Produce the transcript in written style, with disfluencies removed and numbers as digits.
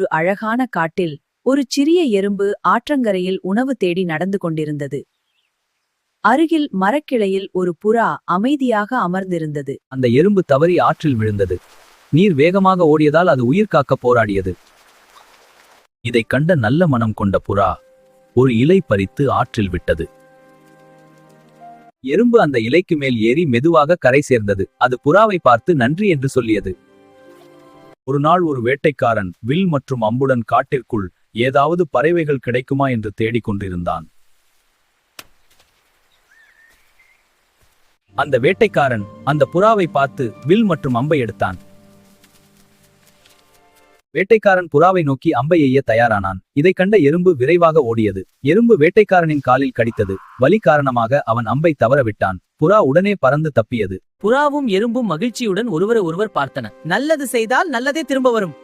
ஒரு அழகான காட்டில் ஒரு சிறிய எறும்பு ஆற்றங்கரையில் உணவு தேடி நடந்து கொண்டிருந்தது. அருகில் மரக்கிளையில் ஒரு புறா அமைதியாக அமர்ந்திருந்தது. அந்த எறும்பு தவறி ஆற்றில் விழுந்தது. நீர் வேகமாக ஓடியதால் அது உயிர் காக்க போராடியது. இதைக் கண்ட நல்ல மனம் கொண்ட புறா ஒரு இலை பறித்து ஆற்றில் விட்டது. எறும்பு அந்த இலைக்கு மேல் ஏறி மெதுவாக கரை சேர்ந்தது. அது புறாவை பார்த்து நன்றி என்று சொல்லியது. ஒரு நாள் ஒரு வேட்டைக்காரன் வில் மற்றும் அம்புடன் காட்டிற்குள் ஏதாவது பறவைகள் கிடைக்குமா என்று தேடிக் கொண்டிருந்தான். அந்த வேட்டைக்காரன் அந்த புறாவை பார்த்து வில் மற்றும் அம்பை எடுத்தான். வேட்டைக்காரன் புறாவை நோக்கி அம்பை எய்ய தயாரானான். இதைக் கண்ட எறும்பு விரைவாக ஓடியது. எறும்பு வேட்டைக்காரனின் காலில் கடித்தது. வலி காரணமாக அவன் அம்பை தவறவிட்டான். புறா உடனே பறந்து தப்பியது. புறாவும் எறும்பும் மகிழ்ச்சியுடன் ஒருவரை ஒருவர் பார்த்தன. நல்லது செய்தால் நல்லதே திரும்ப வரும்.